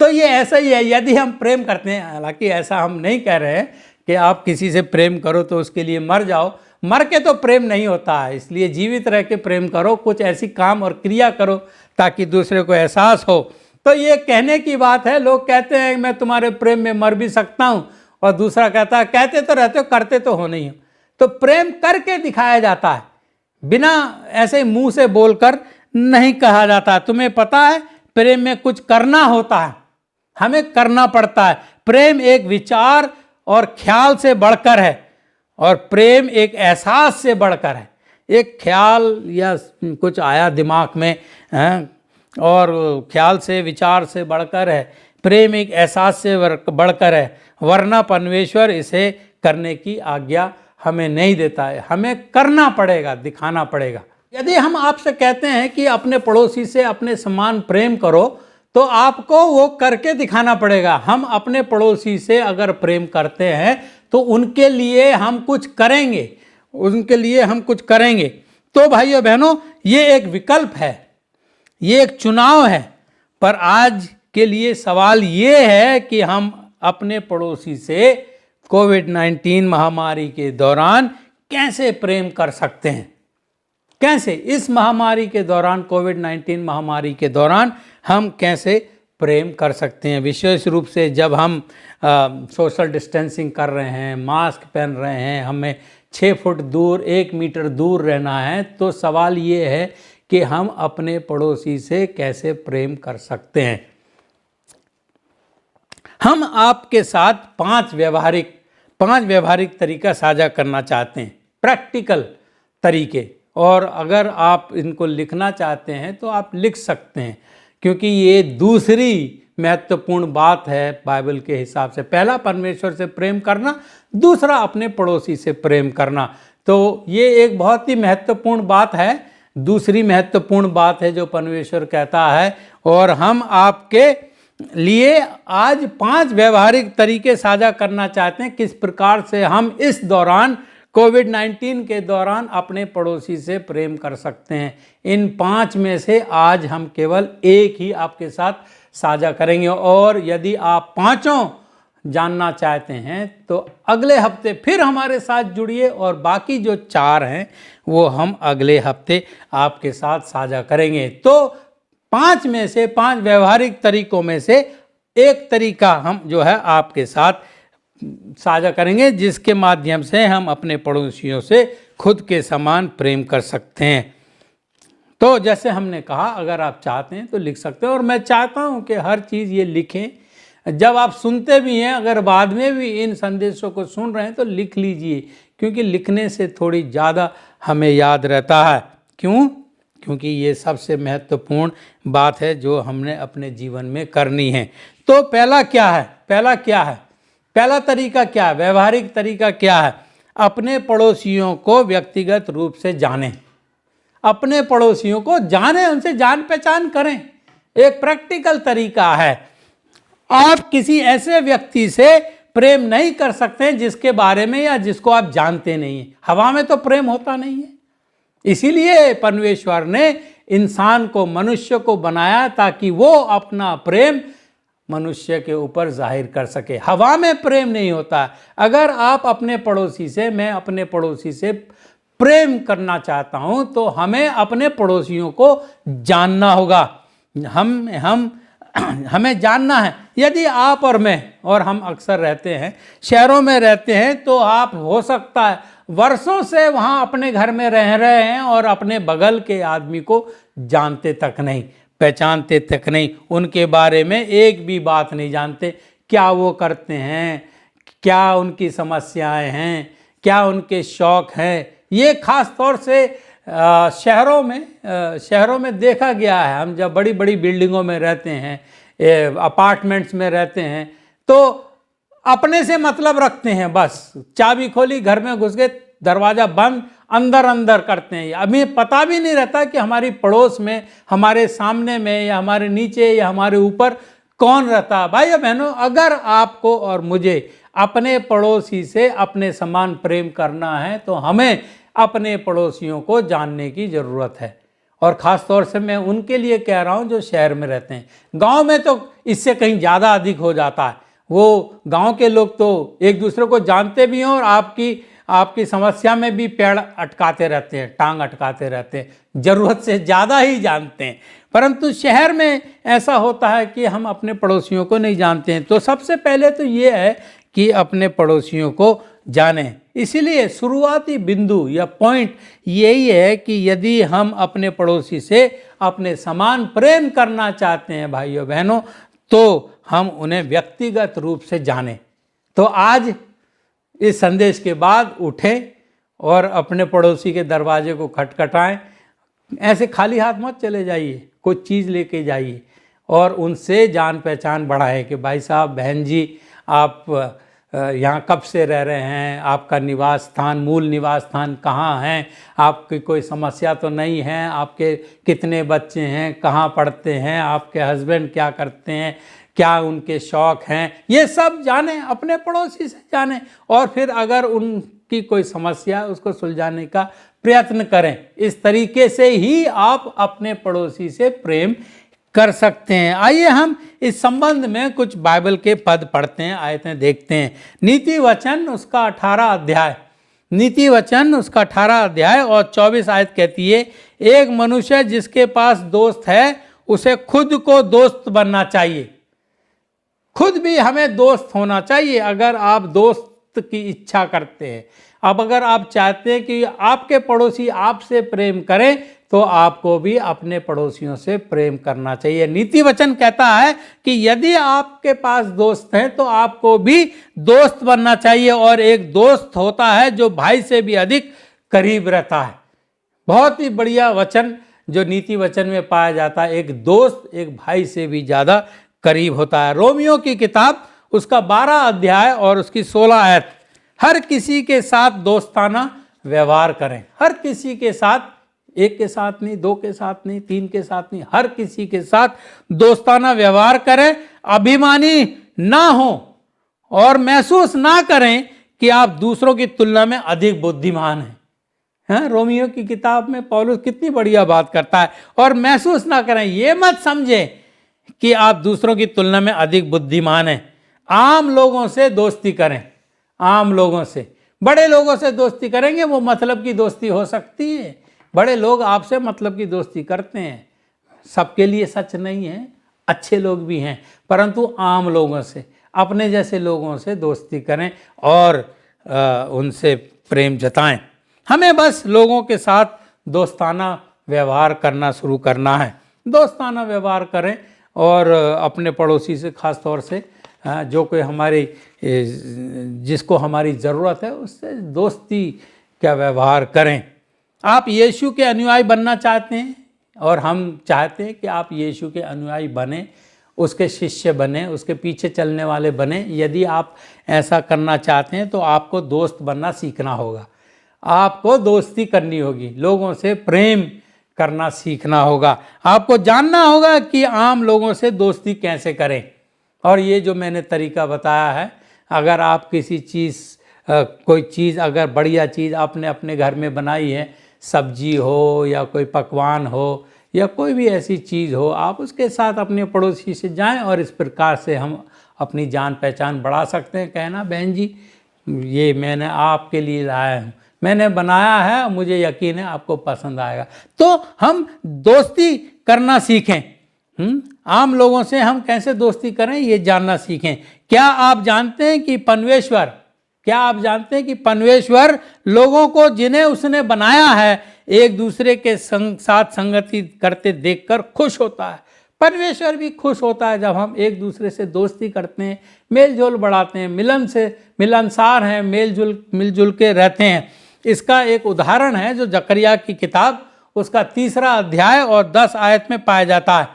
तो ये ऐसा ही है यदि हम प्रेम करते हैं। हालांकि ऐसा हम नहीं कह रहे हैं कि आप किसी से प्रेम करो तो उसके लिए मर जाओ, मर के तो प्रेम नहीं होता है। इसलिए जीवित रह के प्रेम करो, कुछ ऐसी काम और क्रिया करो ताकि दूसरे को एहसास हो। तो ये कहने की बात है। लोग कहते हैं मैं तुम्हारे प्रेम में मर भी सकता हूँ, और दूसरा कहता है कहते तो रहते हो करते तो हो नहीं हो। तो प्रेम करके दिखाया जाता है, बिना ऐसे मुंह से बोलकर नहीं कहा जाता। तुम्हें पता है प्रेम में कुछ करना होता है, हमें करना पड़ता है। प्रेम एक विचार और ख्याल से बढ़कर है, और प्रेम एक एहसास से बढ़कर है। एक ख्याल या कुछ आया दिमाग में और ख्याल से, विचार से बढ़कर है। प्रेम एक एहसास से बढ़कर है, वरना परमेश्वर इसे करने की आज्ञा हमें नहीं देता है। हमें करना पड़ेगा, दिखाना पड़ेगा। यदि हम आपसे कहते हैं कि अपने पड़ोसी से अपने समान प्रेम करो, तो आपको वो करके दिखाना पड़ेगा। हम अपने पड़ोसी से अगर प्रेम करते हैं तो उनके लिए हम कुछ करेंगे, उनके लिए हम कुछ करेंगे। तो भाइयों बहनों, ये एक विकल्प है, ये एक चुनाव है। पर आज के लिए सवाल ये है कि हम अपने पड़ोसी से कोविड-19 महामारी के दौरान कैसे प्रेम कर सकते हैं। कैसे इस महामारी के दौरान, कोविड-19 महामारी के दौरान हम कैसे प्रेम कर सकते हैं। विशेष रूप से जब हम सोशल डिस्टेंसिंग कर रहे हैं, मास्क पहन रहे हैं, हमें 6 फुट दूर, 1 मीटर दूर रहना है, तो सवाल ये है कि हम अपने पड़ोसी से कैसे प्रेम कर सकते हैं। हम आपके साथ 5 व्यवहारिक तरीका साझा करना चाहते हैं, प्रैक्टिकल तरीके। और अगर आप इनको लिखना चाहते हैं तो आप लिख सकते हैं, क्योंकि ये दूसरी महत्वपूर्ण बात है बाइबल के हिसाब से। पहला परमेश्वर से प्रेम करना, दूसरा अपने पड़ोसी से प्रेम करना। तो ये एक बहुत ही महत्वपूर्ण बात है, दूसरी महत्वपूर्ण बात है जो परमेश्वर कहता है। और हम आपके लिए आज 5 व्यवहारिक तरीके साझा करना चाहते हैं, किस प्रकार से हम इस दौरान, कोविड-19 के दौरान अपने पड़ोसी से प्रेम कर सकते हैं। इन 5 में से आज हम केवल एक ही आपके साथ साझा करेंगे। और यदि आप 5 जानना चाहते हैं तो अगले हफ्ते फिर हमारे साथ जुड़िए और बाकी जो 4 हैं वो हम अगले हफ्ते आपके साथ साझा करेंगे। तो 5 में से 5 व्यवहारिक तरीकों में से एक तरीका हम जो है आपके साथ साझा करेंगे, जिसके माध्यम से हम अपने पड़ोसियों से खुद के समान प्रेम कर सकते हैं। तो जैसे हमने कहा, अगर आप चाहते हैं तो लिख सकते हैं, और मैं चाहता हूं कि हर चीज़ ये लिखें। जब आप सुनते भी हैं, अगर बाद में भी इन संदेशों को सुन रहे हैं तो लिख लीजिए, क्योंकि लिखने से थोड़ी ज़्यादा हमें याद रहता है। क्यों? क्योंकि ये सबसे महत्वपूर्ण बात है जो हमने अपने जीवन में करनी है। तो पहला क्या है? पहला तरीका क्या है? व्यवहारिक तरीका क्या है? अपने पड़ोसियों को व्यक्तिगत रूप से जानें। अपने पड़ोसियों को जानें, उनसे जान पहचान करें। एक प्रैक्टिकल तरीका है। आप किसी ऐसे व्यक्ति से प्रेम नहीं कर सकते जिसके बारे में या जिसको आप जानते नहीं हैं। हवा में तो प्रेम होता नहीं है। इसीलिए परमेश्वर ने इंसान को, मनुष्य को बनाया ताकि वो अपना प्रेम मनुष्य के ऊपर जाहिर कर सके। हवा में प्रेम नहीं होता। अगर आप अपने पड़ोसी से, मैं अपने पड़ोसी से प्रेम करना चाहता हूं तो हमें अपने पड़ोसियों को जानना होगा। हमें जानना है। यदि आप और मैं, और हम अक्सर रहते हैं, शहरों में रहते हैं, तो आप हो सकता है वर्षों से वहाँ अपने घर में रह रहे हैं और अपने बगल के आदमी को जानते तक नहीं, पहचानते तक नहीं, उनके बारे में एक भी बात नहीं जानते। क्या वो करते हैं, क्या उनकी समस्याएं हैं, क्या उनके शौक हैं। ये खास तौर से शहरों में देखा गया है। हम जब बड़ी बड़ी बिल्डिंगों में रहते हैं, अपार्टमेंट्स में रहते हैं, तो अपने से मतलब रखते हैं। बस चाबी खोली, घर में घुस गए, दरवाज़ा बंद, अंदर करते हैं। अभी पता भी नहीं रहता कि हमारी पड़ोस में, हमारे सामने में, या हमारे नीचे, या हमारे ऊपर कौन रहता है। भाइयों बहनों, अगर आपको और मुझे अपने पड़ोसी से अपने समान प्रेम करना है तो हमें अपने पड़ोसियों को जानने की ज़रूरत है। और ख़ास तौर से मैं उनके लिए कह रहा हूँ जो शहर में रहते हैं। गांव में तो इससे कहीं ज़्यादा अधिक हो जाता है। वो गांव के लोग तो एक दूसरे को जानते भी हैं और आपकी समस्या में भी पैर अटकाते रहते हैं, टांग अटकाते रहते हैं, ज़रूरत से ज़्यादा ही जानते हैं। परंतु शहर में ऐसा होता है कि हम अपने पड़ोसियों को नहीं जानते हैं। तो सबसे पहले तो ये है कि अपने पड़ोसियों को जानें। इसीलिए शुरुआती बिंदु या पॉइंट यही है कि यदि हम अपने पड़ोसी से अपने समान प्रेम करना चाहते हैं भाइयों बहनों, तो हम उन्हें व्यक्तिगत रूप से जानें। तो आज इस संदेश के बाद उठें और अपने पड़ोसी के दरवाजे को खटखटाएं। ऐसे खाली हाथ मत चले जाइए, कुछ चीज़ लेके जाइए और उनसे जान पहचान बढ़ाएं कि भाई साहब, बहन जी, आप यहाँ कब से रह रहे हैं, आपका निवास स्थान, मूल निवास स्थान कहाँ है, आपकी कोई समस्या तो नहीं है, आपके कितने बच्चे हैं, कहाँ पढ़ते हैं, आपके हस्बैंड क्या करते हैं, क्या उनके शौक हैं, ये सब जानें, अपने पड़ोसी से जानें। और फिर अगर उनकी कोई समस्या है उसको सुलझाने का प्रयत्न करें। इस तरीके से ही आप अपने पड़ोसी से प्रेम कर सकते हैं। आइए हम इस संबंध में कुछ बाइबल के पद पढ़ते हैं, आयतें देखते हैं। नीति वचन उसका 18 अध्याय और 24 आयत कहती है, एक मनुष्य जिसके पास दोस्त है उसे खुद को दोस्त बनना चाहिए। खुद भी हमें दोस्त होना चाहिए। अगर आप दोस्त की इच्छा करते हैं, अब अगर आप चाहते हैं कि आपके पड़ोसी आपसे प्रेम करें, तो आपको भी अपने पड़ोसियों से प्रेम करना चाहिए। नीति वचन कहता है कि यदि आपके पास दोस्त हैं तो आपको भी दोस्त बनना चाहिए। और एक दोस्त होता है जो भाई से भी अधिक करीब रहता है। बहुत ही बढ़िया वचन जो नीति वचन में पाया जाता है। एक दोस्त एक भाई से भी ज़्यादा करीब होता है। रोमियो की किताब उसका 12 अध्याय और उसकी 16 आयत, हर किसी के साथ दोस्ताना व्यवहार करें। हर किसी के साथ, एक के साथ नहीं, दो के साथ नहीं, तीन के साथ नहीं, हर किसी के साथ दोस्ताना व्यवहार करें। अभिमानी ना हो और महसूस ना करें कि आप दूसरों की तुलना में अधिक बुद्धिमान हैं। रोमियो की किताब में पौलुस कितनी बढ़िया बात करता है। और महसूस ना करें, ये मत समझें कि आप दूसरों की तुलना में अधिक बुद्धिमान हैं। आम लोगों से दोस्ती करें। आम लोगों से, बड़े लोगों से दोस्ती करेंगे वो मतलब की दोस्ती हो सकती है। बड़े लोग आपसे मतलब की दोस्ती करते हैं, सबके लिए सच नहीं है, अच्छे लोग भी हैं, परंतु आम लोगों से, अपने जैसे लोगों से दोस्ती करें और उनसे प्रेम जताएं। हमें बस लोगों के साथ दोस्ताना व्यवहार करना शुरू करना है। दोस्ताना व्यवहार करें और अपने पड़ोसी से, ख़ास तौर से जो कोई हमारी जिसको हमारी ज़रूरत है उससे दोस्ती का व्यवहार करें। आप यीशु के अनुयायी बनना चाहते हैं और हम चाहते हैं कि आप यीशु के अनुयायी बने, उसके शिष्य बने, उसके पीछे चलने वाले बने। यदि आप ऐसा करना चाहते हैं तो आपको दोस्त बनना सीखना होगा, आपको दोस्ती करनी होगी, लोगों से प्रेम करना सीखना होगा। आपको जानना होगा कि आम लोगों से दोस्ती कैसे करें। और ये जो मैंने तरीका बताया है, अगर आप किसी चीज़ कोई चीज़ अगर बढ़िया चीज़ आपने अपने घर में बनाई है, सब्जी हो या कोई पकवान हो या कोई भी ऐसी चीज़ हो, आप उसके साथ अपने पड़ोसी से जाएं और इस प्रकार से हम अपनी जान पहचान बढ़ा सकते हैं। कहना, बहन जी ये मैंने आपके लिए लाया हूँ, मैंने बनाया है, मुझे यकीन है आपको पसंद आएगा। तो हम दोस्ती करना सीखें। आम लोगों से हम कैसे दोस्ती करें ये जानना सीखें। क्या आप जानते हैं कि परमेश्वर लोगों को जिन्हें उसने बनाया है एक दूसरे के साथ संगति करते देखकर खुश होता है। परमेश्वर भी खुश होता है जब हम एक दूसरे से दोस्ती करते हैं, मेलजोल बढ़ाते हैं, मिलनसार हैं, मिलजुल के रहते हैं। इसका एक उदाहरण है जो जकरिया की किताब उसका 3 अध्याय और 10 आयत में पाया जाता है।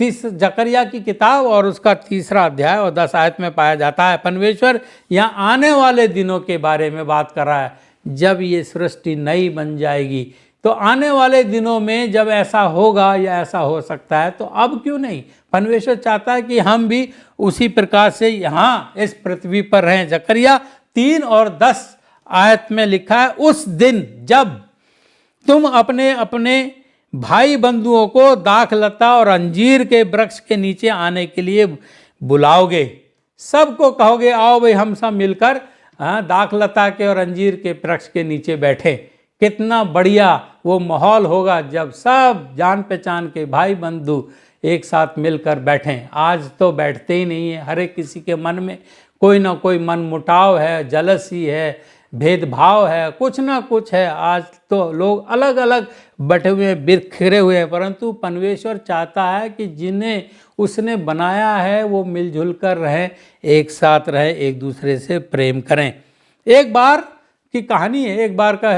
जकरिया की किताब और उसका 3 अध्याय और 10 आयत में पाया जाता है। परमेश्वर यहाँ आने वाले दिनों के बारे में बात कर रहा है, जब ये सृष्टि नई बन जाएगी। तो आने वाले दिनों में जब ऐसा होगा या ऐसा हो सकता है, तो अब क्यों नहीं, परमेश्वर चाहता है कि हम भी उसी प्रकार से यहाँ इस पृथ्वी पर रहें। जकरिया 3 और 10 आयत में लिखा है, उस दिन जब तुम अपने अपने भाई बंधुओं को दाखलता और अंजीर के वृक्ष के नीचे आने के लिए बुलाओगे, सबको कहोगे आओ भाई हम सब मिलकर दाखलता के और अंजीर के वृक्ष के नीचे बैठे। कितना बढ़िया वो माहौल होगा जब सब जान पहचान के भाई बंधु एक साथ मिलकर बैठें। आज तो बैठते ही नहीं है, हर एक किसी के मन में कोई ना कोई मन मुटाव है, जलसी है, भेदभाव है, कुछ ना कुछ है। आज तो लोग अलग अलग बैठे हुए बिखरे हुए हैं, परंतु परमेश्वर चाहता है कि जिन्हें उसने बनाया है वो मिलजुल कर रहें, एक साथ रहें, एक दूसरे से प्रेम करें। एक बार की कहानी है, एक बार का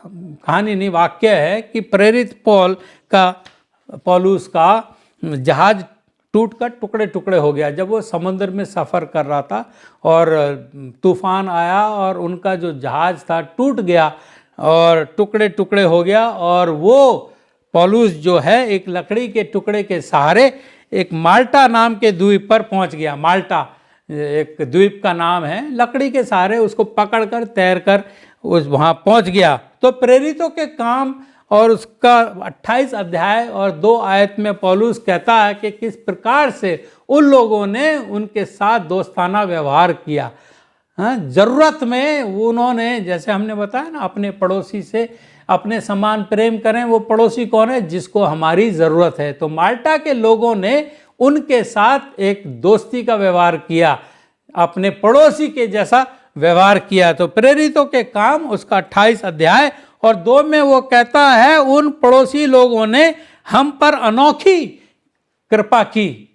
कहानी नहीं वाक्य है कि प्रेरित पौलुस का जहाज टूटकर टुकड़े टुकड़े हो गया। जब वो समुद्र में सफ़र कर रहा था और तूफान आया और उनका जो जहाज़ था टूट गया और टुकड़े टुकड़े हो गया, और वो पौलुस जो है एक लकड़ी के टुकड़े के सहारे एक माल्टा नाम के द्वीप पर पहुंच गया। माल्टा एक द्वीप का नाम है, लकड़ी के सहारे उसको पकड़कर तैरकर उस वहाँ पहुंच गया। तो प्रेरितों के काम और उसका 28 अध्याय और 2 आयत में पौलुस कहता है कि किस प्रकार से उन लोगों ने उनके साथ दोस्ताना व्यवहार किया। ज़रूरत में उन्होंने, जैसे हमने बताया ना, अपने पड़ोसी से अपने समान प्रेम करें। वो पड़ोसी कौन है? जिसको हमारी ज़रूरत है। तो माल्टा के लोगों ने उनके साथ एक दोस्ती का व्यवहार किया, अपने पड़ोसी के जैसा व्यवहार किया। तो प्रेरितों के काम उसका 28 अध्याय और 2 में वो कहता है, उन पड़ोसी लोगों ने हम पर अनोखी कृपा की।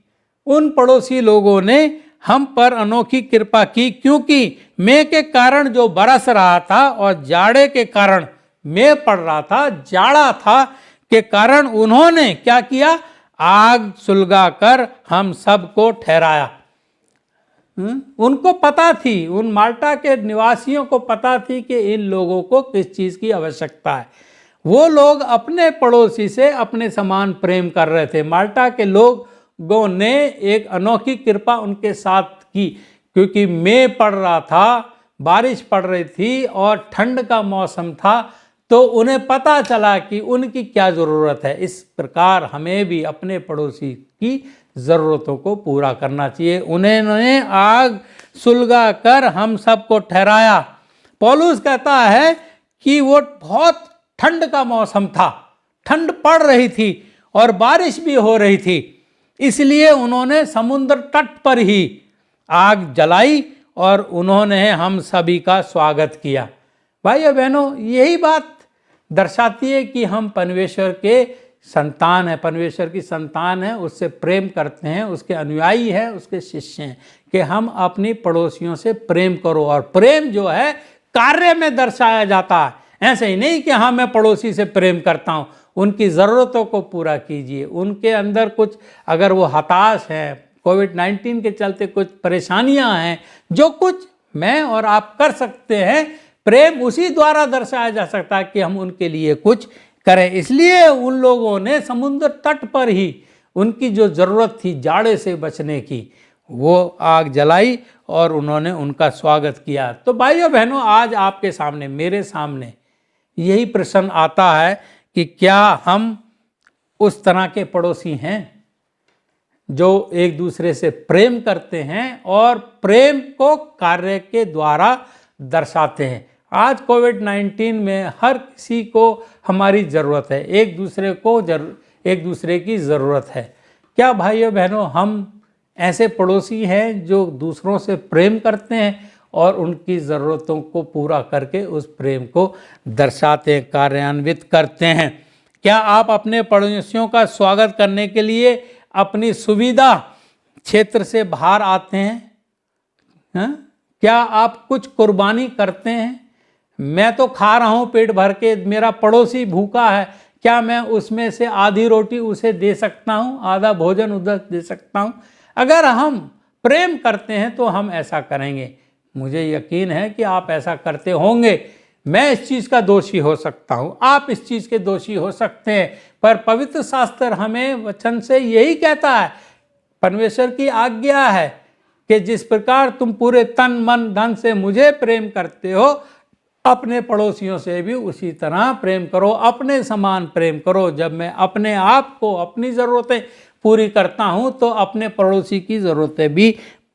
उन पड़ोसी लोगों ने हम पर अनोखी कृपा की, क्योंकि मैं के कारण जो बरस रहा था और जाड़े के कारण मैं पड़ रहा था, जाड़ा था के कारण उन्होंने क्या किया? आग सुलगाकर हम सबको ठहराया। उनको पता थी, उन माल्टा के निवासियों को पता थी कि इन लोगों को किस चीज़ की आवश्यकता है। वो लोग अपने पड़ोसी से अपने समान प्रेम कर रहे थे। माल्टा के लोगों ने एक अनोखी कृपा उनके साथ की, क्योंकि मई पड़ रहा था, बारिश पड़ रही थी और ठंड का मौसम था। तो उन्हें पता चला कि उनकी क्या ज़रूरत है। इस प्रकार हमें भी अपने पड़ोसी की ज़रूरतों को पूरा करना चाहिए। उन्होंने आग सुलगा कर हम सबको ठहराया। पौलुस कहता है कि वो बहुत ठंड का मौसम था, ठंड पड़ रही थी और बारिश भी हो रही थी, इसलिए उन्होंने समुद्र तट पर ही आग जलाई और उन्होंने हम सभी का स्वागत किया। भाइयों बहनों, यही बात दर्शाती है कि हम परमेश्वर के संतान हैं, परमेश्वर की संतान है, उससे प्रेम करते हैं, उसके अनुयायी हैं, उसके शिष्य हैं, कि हम अपनी पड़ोसियों से प्रेम करो। और प्रेम जो है कार्य में दर्शाया जाता है। ऐसे ही नहीं कि हाँ मैं पड़ोसी से प्रेम करता हूँ, उनकी ज़रूरतों को पूरा कीजिए। उनके अंदर कुछ अगर वो हताश हैं, कोविड-19 के चलते कुछ परेशानियां हैं, जो कुछ मैं और आप कर सकते हैं, प्रेम उसी द्वारा दर्शाया जा सकता है कि हम उनके लिए कुछ करें। इसलिए उन लोगों ने समुद्र तट पर ही उनकी जो ज़रूरत थी जाड़े से बचने की, वो आग जलाई और उन्होंने उनका स्वागत किया। तो भाइयों बहनों, आज आपके सामने, मेरे सामने यही प्रश्न आता है कि क्या हम उस तरह के पड़ोसी हैं जो एक दूसरे से प्रेम करते हैं और प्रेम को कार्य के द्वारा दर्शाते हैं। आज कोविड-19 में हर किसी को हमारी ज़रूरत है, एक दूसरे की ज़रूरत है। क्या भाइयों बहनों, हम ऐसे पड़ोसी हैं जो दूसरों से प्रेम करते हैं और उनकी ज़रूरतों को पूरा करके उस प्रेम को दर्शाते हैं, कार्यान्वित करते हैं? क्या आप अपने पड़ोसियों का स्वागत करने के लिए अपनी सुविधा क्षेत्र से बाहर आते हैं? क्या आप कुछ कुर्बानी करते हैं? मैं तो खा रहा हूँ पेट भर के, मेरा पड़ोसी भूखा है, क्या मैं उसमें से आधी रोटी उसे दे सकता हूँ, आधा भोजन उधर दे सकता हूँ? अगर हम प्रेम करते हैं तो हम ऐसा करेंगे। मुझे यकीन है कि आप ऐसा करते होंगे। मैं इस चीज़ का दोषी हो सकता हूँ, आप इस चीज़ के दोषी हो सकते हैं, पर पवित्र शास्त्र हमें वचन से यही कहता है, परमेश्वर की आज्ञा है कि जिस प्रकार तुम पूरे तन मन धन से मुझे प्रेम करते हो, अपने पड़ोसियों से भी उसी तरह प्रेम करो, अपने समान प्रेम करो। जब मैं अपने आप को, अपनी ज़रूरतें पूरी करता हूँ तो अपने पड़ोसी की ज़रूरतें भी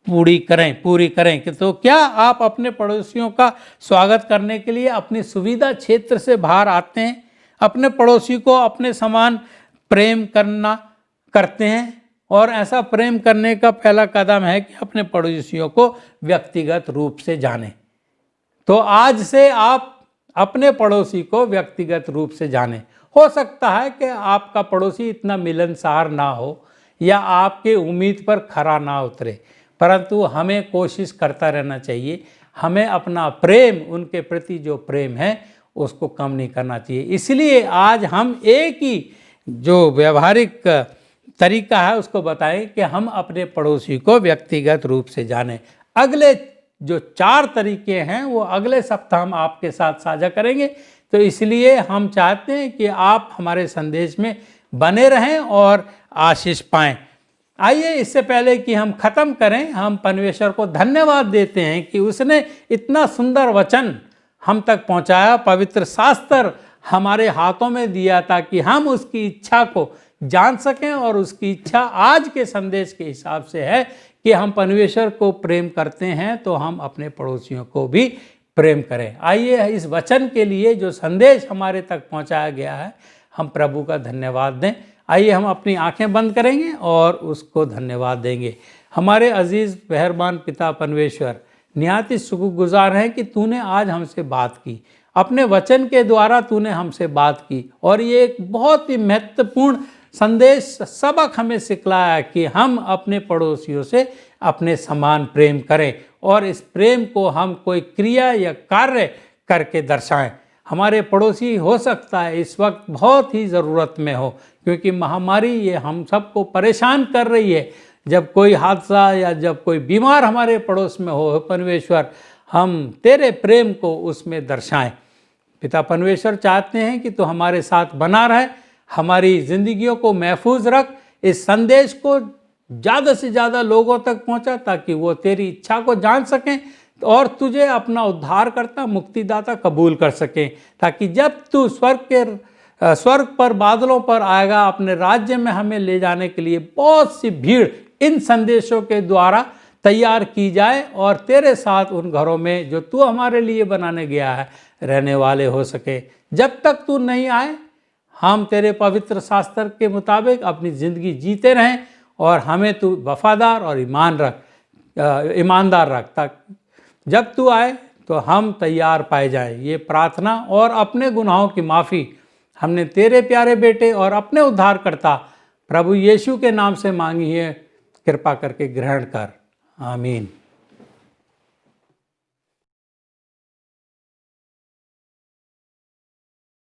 पूरी करें। कि तो क्या आप अपने पड़ोसियों का स्वागत करने के लिए अपनी सुविधा क्षेत्र से बाहर आते हैं? अपने पड़ोसी को अपने समान प्रेम करते हैं? और ऐसा प्रेम करने का पहला कदम है कि अपने पड़ोसियों को व्यक्तिगत रूप से जानें। तो आज से आप अपने पड़ोसी को व्यक्तिगत रूप से जानें। हो सकता है कि आपका पड़ोसी इतना मिलनसार ना हो या आपके उम्मीद पर खरा ना उतरे, परंतु हमें कोशिश करता रहना चाहिए। हमें अपना प्रेम, उनके प्रति जो प्रेम है उसको कम नहीं करना चाहिए। इसलिए आज हम एक ही जो व्यवहारिक तरीका है उसको बताएं कि हम अपने पड़ोसी को व्यक्तिगत रूप से जानें। अगले जो 4 तरीके हैं वो अगले सप्ताह हम आपके साथ साझा करेंगे। तो इसलिए हम चाहते हैं कि आप हमारे संदेश में बने रहें और आशीष पाएं। आइए, इससे पहले कि हम ख़त्म करें, हम परमेश्वर को धन्यवाद देते हैं कि उसने इतना सुंदर वचन हम तक पहुंचाया, पवित्र शास्त्र हमारे हाथों में दिया ताकि हम उसकी इच्छा को जान सकें। और उसकी इच्छा आज के संदेश के हिसाब से है कि हम परमेश्वर को प्रेम करते हैं तो हम अपने पड़ोसियों को भी प्रेम करें। आइए, इस वचन के लिए जो संदेश हमारे तक पहुंचाया गया है, हम प्रभु का धन्यवाद दें। आइए हम अपनी आंखें बंद करेंगे और उसको धन्यवाद देंगे। हमारे अजीज़ मेहरबान पिता परमेश्वर, निहायत ही शुक्रगुजार हैं कि तूने आज हमसे बात की, अपने वचन के द्वारा तूने हमसे बात की। और ये एक बहुत ही महत्वपूर्ण संदेश, सबक हमें सिखलाया कि हम अपने पड़ोसियों से अपने समान प्रेम करें और इस प्रेम को हम कोई क्रिया या कार्य करके दर्शाएं। हमारे पड़ोसी हो सकता है इस वक्त बहुत ही ज़रूरत में हो, क्योंकि महामारी ये हम सबको परेशान कर रही है। जब कोई हादसा या जब कोई बीमार हमारे पड़ोस में हो, परमेश्वर हम तेरे प्रेम को उसमें दर्शाएं। पिता परमेश्वर, चाहते हैं कि तू हमारे साथ बना रहे, हमारी ज़िंदगियों को महफूज रख, इस संदेश को ज़्यादा से ज़्यादा लोगों तक पहुंचा ताकि वो तेरी इच्छा को जान सकें, और तुझे अपना उद्धारकर्ता मुक्तिदाता कबूल कर सकें, ताकि जब तू स्वर्ग पर बादलों पर आएगा अपने राज्य में हमें ले जाने के लिए बहुत सी भीड़ इन संदेशों के द्वारा तैयार की जाए और तेरे साथ उन घरों में जो तू हमारे लिए बनाने गया है रहने वाले हो सके। जब तक तू नहीं आए हम तेरे पवित्र शास्त्र के मुताबिक अपनी ज़िंदगी जीते रहें और हमें तू वफादार और ईमानदार रख, ताकि जब तू आए तो हम तैयार पाए जाएं। ये प्रार्थना और अपने गुनाहों की माफ़ी हमने तेरे प्यारे बेटे और अपने उद्धारकर्ता प्रभु यीशु के नाम से मांगी है, कृपा करके ग्रहण कर। आमीन।